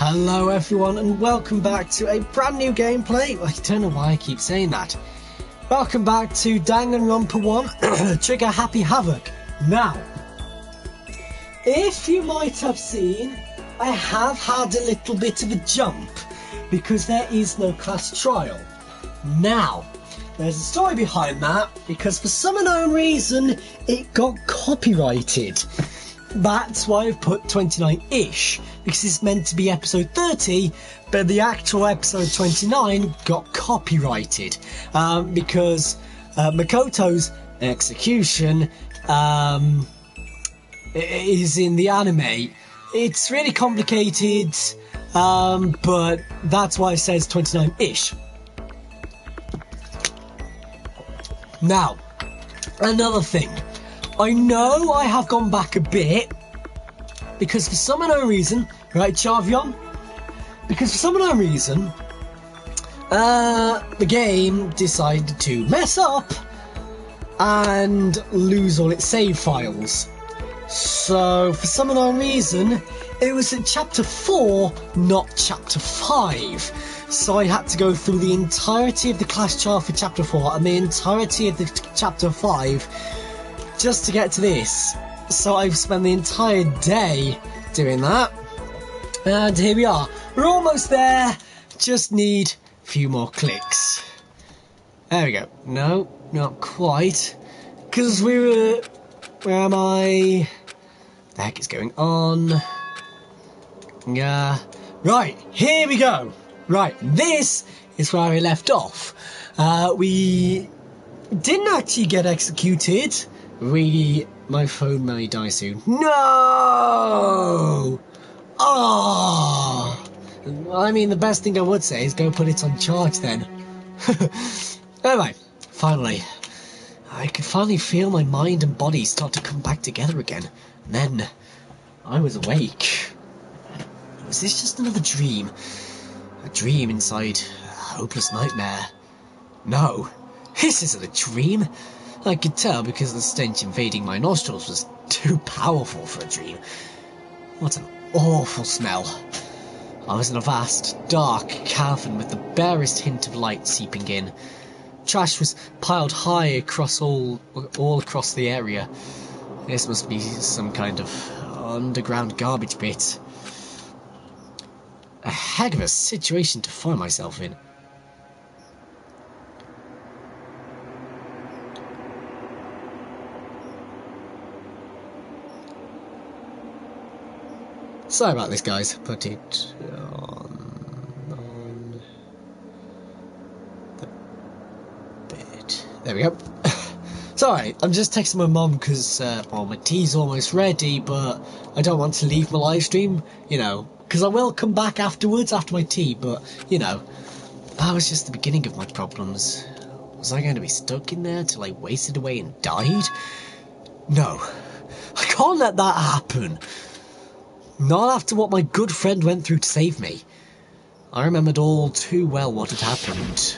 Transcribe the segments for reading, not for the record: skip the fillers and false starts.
Hello everyone and welcome back to a brand new gameplay. I don't know why I keep saying that. Welcome back to Danganronpa 1 Trigger Happy Havoc. Now, if you might have seen, I have had a little bit of a jump because there is no class trial. Now, there's a story behind that because for some unknown reason it got copyrighted. That's why I've put 29-ish, because it's meant to be episode 30, but the actual episode 29 got copyrighted, because Makoto's execution is in the anime. It's really complicated, but that's why it says 29-ish. Now, another thing. I know I have gone back a bit, because for some unknown reason, right, Chavion? Because for some unknown reason, the game decided to mess up and lose all its save files. So, for some unknown reason, it was at chapter 4, not chapter 5. So I had to go through the entirety of the class trial for chapter 4 and the entirety of the chapter 5 just to get to this. So I've spent the entire day doing that. And here we are. We're almost there. Just need a few more clicks. There we go. No, not quite. Because we were... Where am I? The heck is going on? Right, here we go. Right, this is where I left off. We didn't actually get executed. Really, my phone may die soon. No! Oh! I mean, the best thing I would say is go put it on charge then. Anyway, finally. I could finally feel my mind and body start to come back together again. And then, I was awake. Was this just another dream? A dream inside a hopeless nightmare? No, this isn't a dream. I could tell because the stench invading my nostrils was too powerful for a dream. What an awful smell. I was in a vast, dark cavern with the barest hint of light seeping in. Trash was piled high across all across the area. This must be some kind of underground garbage pit. A heck of a situation to find myself in. Sorry about this, guys. Put it on the bed. There we go. Sorry, I'm just texting my mum because, well, my tea's almost ready, but I don't want to leave my live stream, you know, because I will come back afterwards, after my tea, but, you know, that was just the beginning of my problems. Was I going to be stuck in there till I wasted away and died? No, I can't let that happen. Not after what my good friend went through to save me. I remembered all too well what had happened.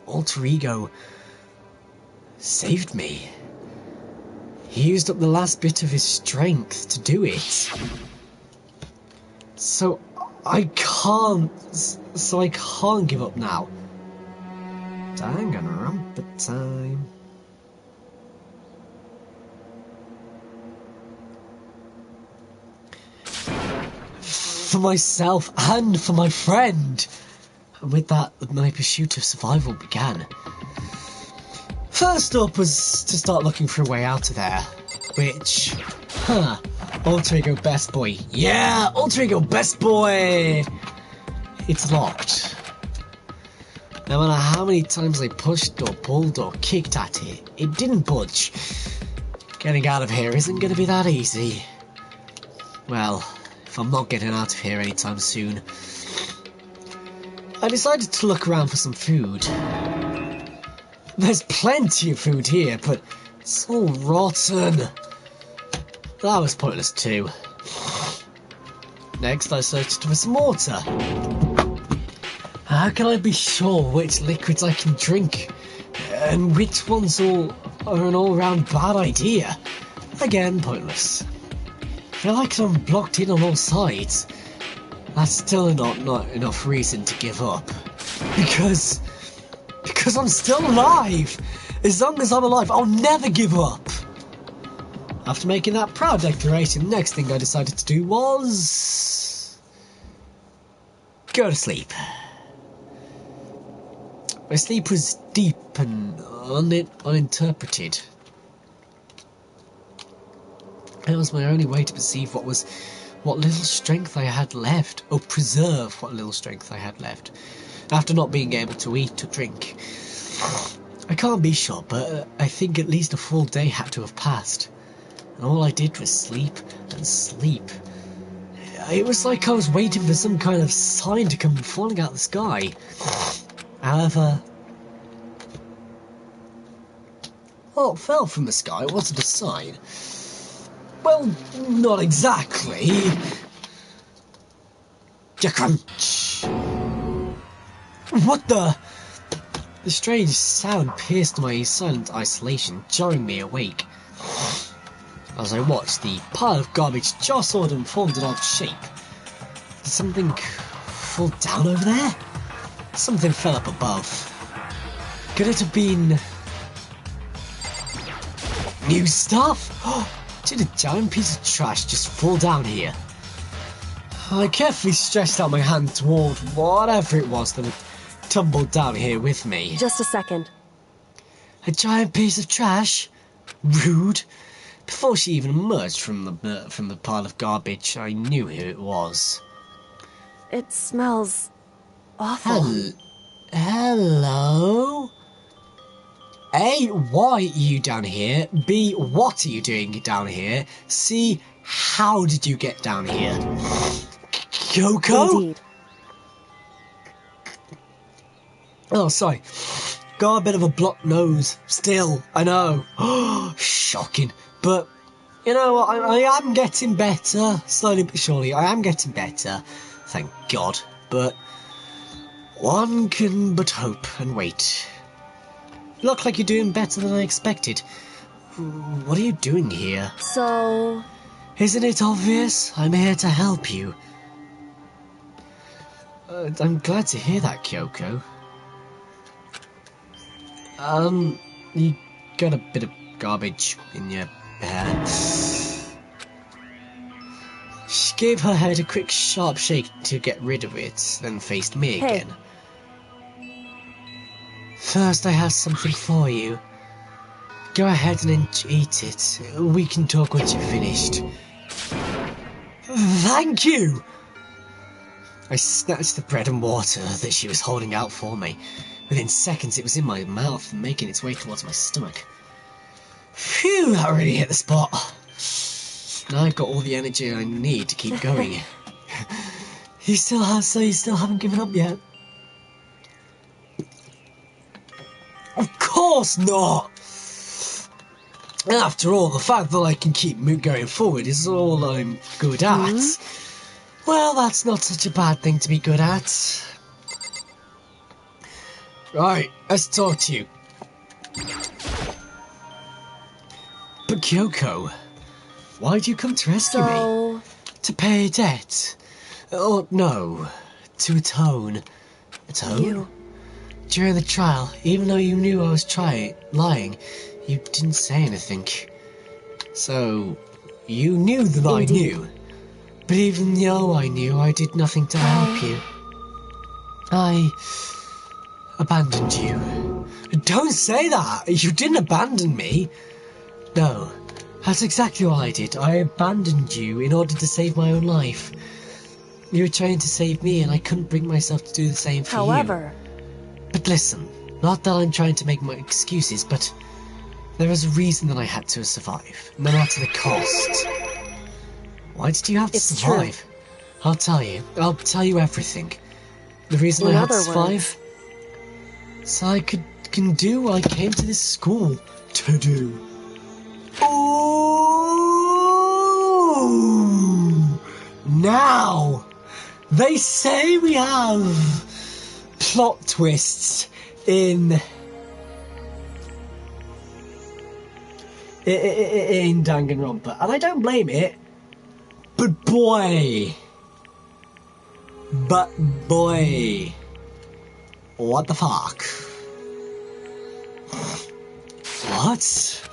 Alter Ego saved me. He used up the last bit of his strength to do it. So I can't give up now. Danganronpa time. For myself and for my friend. And with that, my pursuit of survival began. First up was to start looking for a way out of there. Which, Alter Ego Best Boy. Yeah, Alter Ego Best Boy! It's locked. No matter how many times I pushed or pulled or kicked at it, it didn't budge. Getting out of here isn't going to be that easy. Well, if I'm not getting out of here anytime soon. I decided to look around for some food. There's plenty of food here, but it's all rotten. That was pointless too. Next I searched for some water. How can I be sure which liquids I can drink? And which ones are an all-round bad idea? Again, pointless. feel like I'm blocked in on all sides. That's still not enough reason to give up. Because I'm still alive! As long as I'm alive, I'll never give up! After making that proud declaration, the next thing I decided to do was... go to sleep. My sleep was deep and uninterpreted. It was my only way to perceive what little strength I had left, or preserve what little strength I had left, after not being able to eat or drink. I can't be sure, but I think at least a full day had to have passed, and all I did was sleep and sleep. It was like I was waiting for some kind of sign to come falling out of the sky. However, well, it fell from the sky. It wasn't a sign. Well, not exactly. Crunch. What the? The strange sound pierced my silent isolation, jarring me awake. As I watched, the pile of garbage jostled and formed an odd shape. Did something fall down over there? Something fell up above. Could it have been... new stuff? Did a giant piece of trash just fall down here? I carefully stretched out my hand toward whatever it was that had tumbled down here with me. Just a second. A giant piece of trash? Rude. Before she even emerged from the pile of garbage, I knew who it was. It smells awful. Hello? A, why are you down here? B, what are you doing down here? C, how did you get down here? Kyoko? Indeed. Oh, sorry. Got a bit of a blocked nose. Still, I know. Shocking. But, you know what, I am getting better. Slowly but surely, I am getting better. Thank God. But one can but hope and wait. You look like you're doing better than I expected. What are you doing here? So... Isn't it obvious? I'm here to help you. I'm glad to hear that, Kyoko. You got a bit of garbage in your hair. She gave her head a quick, sharp shake to get rid of it, then faced me again. First, I have something for you. Go ahead and eat it. We can talk once you're finished. Thank you! I snatched the bread and water that she was holding out for me. Within seconds, it was in my mouth, making its way towards my stomach. Phew, that really hit the spot. Now I've got all the energy I need to keep going. You still haven't given up yet? Of course not! After all, the fact that I can keep going forward is all I'm good at. Well, that's not such a bad thing to be good at. Right, let's talk to you. But Kyoko, why'd you come to rescue me? To pay a debt? Oh, no. To atone. Atone? During the trial, even though you knew I was lying, you didn't say anything. So, you knew that I knew. But even though I knew, I did nothing to help you. I abandoned you. Don't say that! You didn't abandon me! No, that's exactly what I did. I abandoned you in order to save my own life. You were trying to save me and I couldn't bring myself to do the same for you. However... But listen, not that I'm trying to make my excuses, but there is a reason that I had to survive, no matter the cost. Why did you have to survive? True. I'll tell you. I'll tell you everything. The reason I had to survive? So I can do what I came to this school to do. Ooh! Now, they say we have plot twists in Danganronpa, and I don't blame it. But boy, what the fuck? What?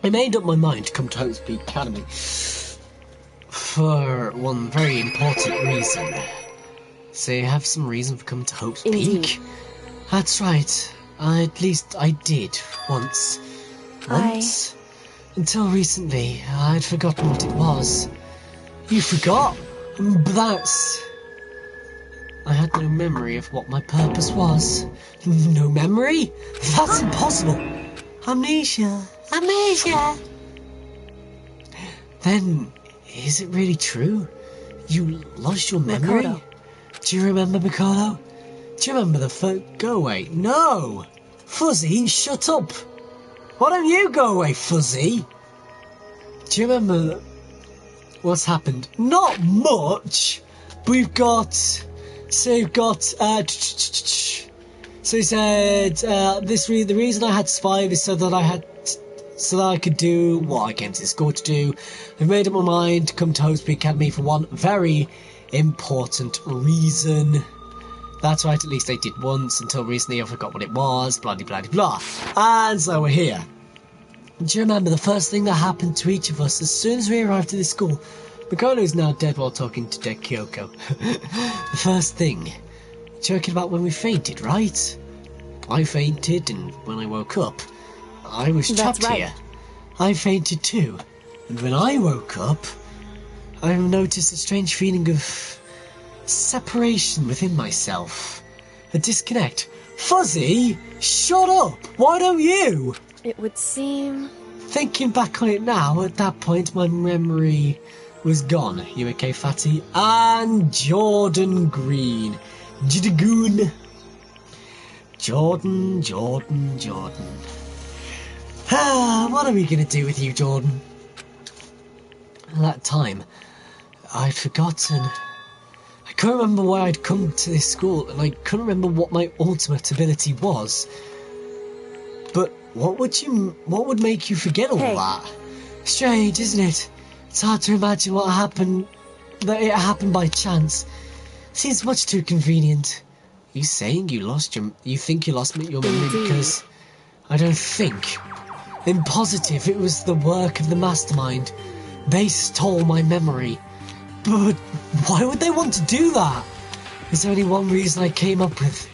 I made up my mind to come to Hotespeak Academy for one very important reason. So you have some reason for coming to Hotespeak? That's right. At least I did once. Until recently, I'd forgotten what it was. You forgot? But I had no memory of what my purpose was. No memory? That's impossible. Amnesia. Then, is it really true? You lost your memory? Makoto. Do you remember Mikado? Do you remember the Go away. No! Fuzzy, shut up! Why don't you go away, Fuzzy? Do you remember what's happened? Not much! We've got... So he said, the reason I had survived is so that I could do what I came to the school to do. I've made up my mind to come to Hotespeak Academy for one very important reason. That's right, at least I did once, until recently I forgot what it was, blah blah blah blah. And so we're here. Do you remember the first thing that happened to each of us as soon as we arrived at this school? Mikado is now dead while talking to dead Kyoko. The first thing. Joking about when we fainted, right? I fainted, and when I woke up, I was trapped here. I fainted too. And when I woke up, I noticed a strange feeling of separation within myself. A disconnect. Fuzzy, shut up! Why don't you? It would seem... Thinking back on it now, at that point my memory was gone. You okay, Fatty? And Jordan Green. Jidagoon. Jordan. What are we gonna do with you, Jordan? At that time, I'd forgotten. I couldn't remember why I'd come to this school, and I couldn't remember what my ultimate ability was. But what would make you forget all that? Strange, isn't it? It's hard to imagine what happened, that it happened by chance. Seems much too convenient. Are you saying you think you lost your memory because... I don't think. I'm positive it was the work of the mastermind. They stole my memory. But why would they want to do that? There's only one reason I came up with.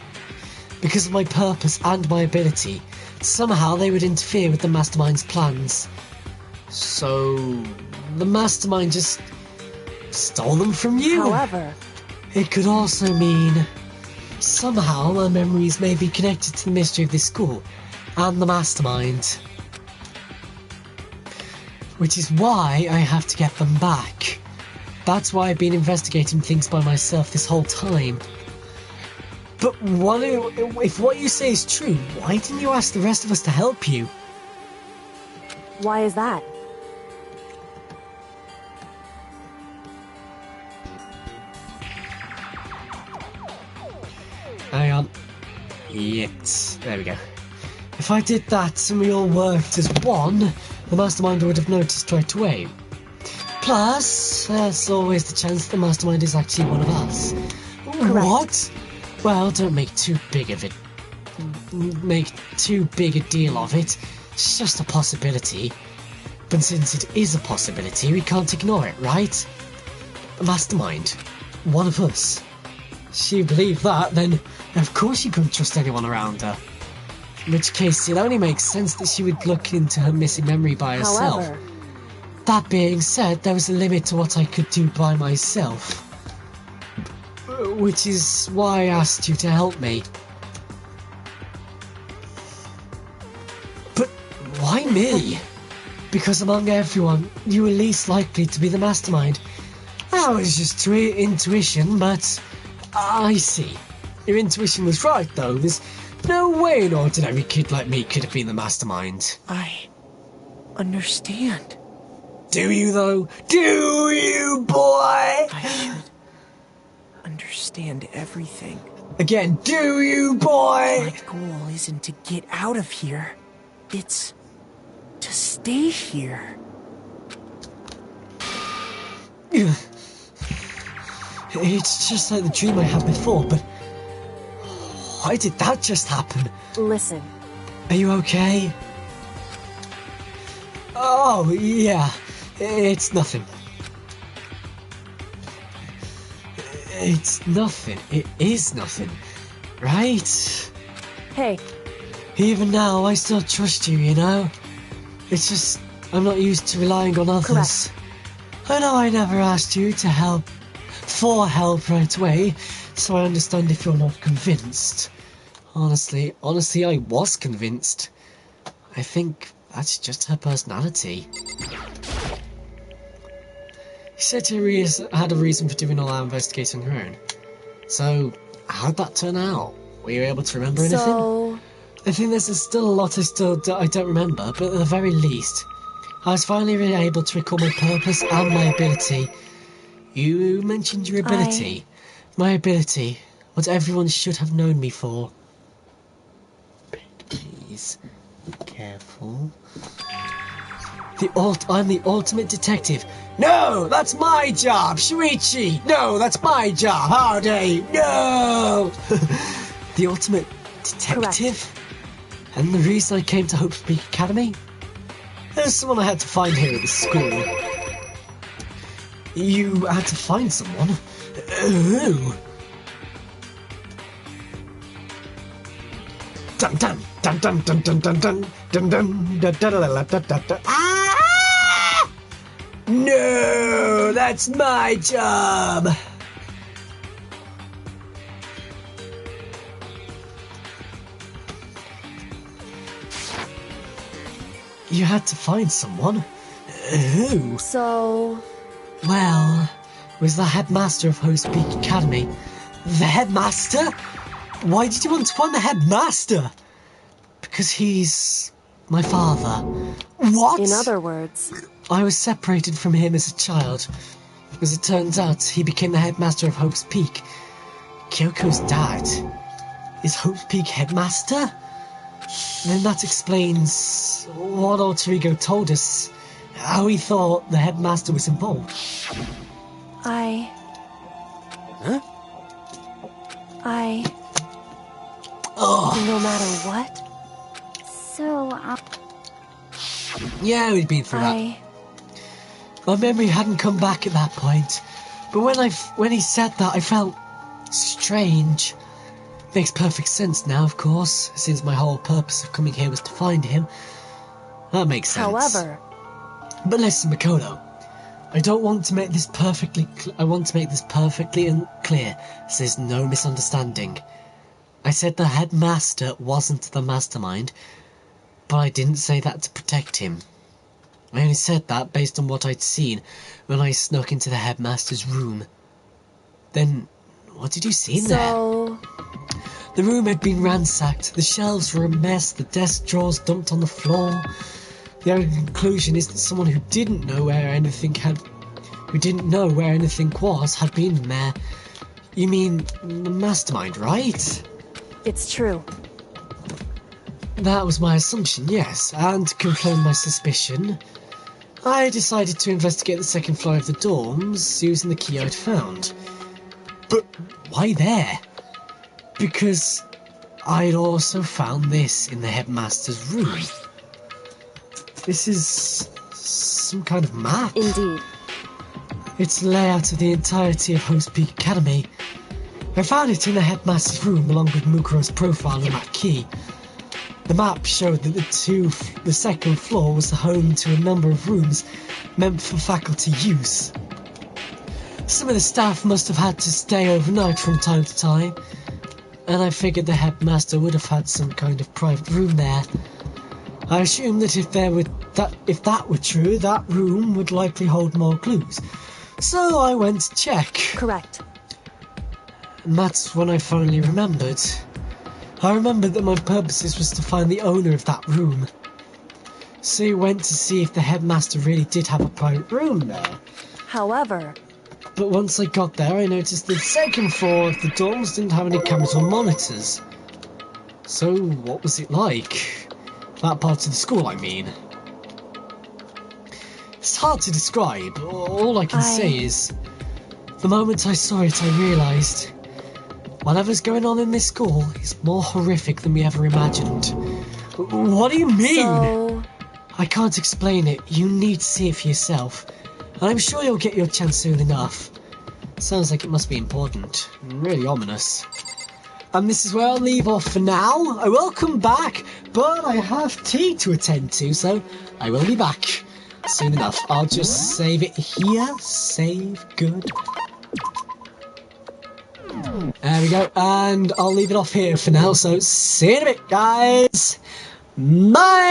Because of my purpose and my ability. Somehow they would interfere with the mastermind's plans. So... the mastermind just stole them from you? However... It could also mean... somehow my memories may be connected to the mystery of this school and the mastermind. Which is why I have to get them back. That's why I've been investigating things by myself this whole time. But if what you say is true, why didn't you ask the rest of us to help you? Why is that? Hang on. Yes. There we go. If I did that and we all worked as one, the mastermind would have noticed straight away. Plus, there's always the chance the mastermind is actually one of us. Correct. What? Well, don't make too big of it. Make too big a deal of it. It's just a possibility. But since it is a possibility, we can't ignore it, right? The mastermind. One of us. If she believed that, then of course she couldn't trust anyone around her. In which case, it only makes sense that she would look into her missing memory by herself. However... That being said, there was a limit to what I could do by myself. Which is why I asked you to help me. But why me? Because among everyone, you were least likely to be the mastermind. That was just intuition, but I see. Your intuition was right, though. There's no way an ordinary kid like me could have been the mastermind. I understand. Do you, though? Do you, boy? I should understand everything. Again, do you, boy? My goal isn't to get out of here. It's to stay here. It's just like the dream I had before, but why did that just happen? Listen, Are you okay? Oh, yeah. It's nothing. It's nothing. It is nothing. Right? hey, Even now, I still trust you, you know? It's just, I'm not used to relying on others. I know I never asked you to help, for help right away, so I understand if you're not convinced. Honestly, I was convinced. I think that's just her personality. You said you had a reason for doing all our investigating on her own. So, how'd that turn out? Were you able to remember anything? so... I think there's still a lot I don't remember, but at the very least, I was finally really able to recall my purpose and my ability. You mentioned your ability. My ability. What everyone should have known me for. Please, be careful. I'm the ultimate detective. No, that's my job, Shuichi. No, that's my job, Howdy. No. The ultimate detective. Correct. And the reason I came to Hope Peak Academy? There's someone I had to find here at the school. You had to find someone? Who? Dun dun dun dun dun dun dun dun dun dun dun dun dun dun. Ah! No, that's my job. You had to find someone? Who? So... Well, it was the headmaster of Host Peak Academy. The headmaster? Why did you want to find the headmaster? Because he's my father. What? in other words... I was separated from him as a child. As it turns out, he became the headmaster of Hope's Peak. Kyoko's dad is Hope's Peak headmaster? Then that explains what Alter Ego told us. How he thought the headmaster was involved. Huh? No matter what? So, Yeah, we'd been through that. My memory hadn't come back at that point. But when he said that, I felt strange. Makes perfect sense now, of course, since my whole purpose of coming here was to find him. That makes sense. However... But listen, Makoto. I want to make this perfectly and clear, so there's no misunderstanding. I said the headmaster wasn't the mastermind, but I didn't say that to protect him. I only said that based on what I'd seen when I snuck into the headmaster's room. Then, what did you see in there? So... The room had been ransacked, the shelves were a mess, the desk drawers dumped on the floor. The only conclusion is that someone who didn't know where anything was had been there. You mean the mastermind, right? it's true. That was my assumption, yes, and to confirm my suspicion, I decided to investigate the second floor of the dorms using the key I'd found. But why there? Because I'd also found this in the headmaster's room. This is some kind of map. Indeed. It's the layout of the entirety of Host Peak Academy. I found it in the headmaster's room along with Mukuro's profile and that key. The map showed that the second floor was the home to a number of rooms meant for faculty use. Some of the staff must have had to stay overnight from time to time, and I figured the headmaster would have had some kind of private room there. I assumed that if that were true, that room would likely hold more clues. So I went to check. Correct. And that's when I finally remembered. I remembered that my purpose was to find the owner of that room. So I went to see if the headmaster really did have a private room there. However... But once I got there, I noticed the second floor of the dorms didn't have any cameras or monitors. So what was it like? That part of the school, I mean. It's hard to describe. All I can say is, the moment I saw it, I realised whatever's going on in this school is more horrific than we ever imagined. What do you mean? So... I can't explain it. You need to see it for yourself. And I'm sure you'll get your chance soon enough. Sounds like it must be important. Really ominous. And this is where I'll leave off for now. I will come back, but I have tea to attend to, so I will be back soon enough. I'll just save it here. Save. Good. There we go. And I'll leave it off here for now, so see you in a bit, guys. Bye!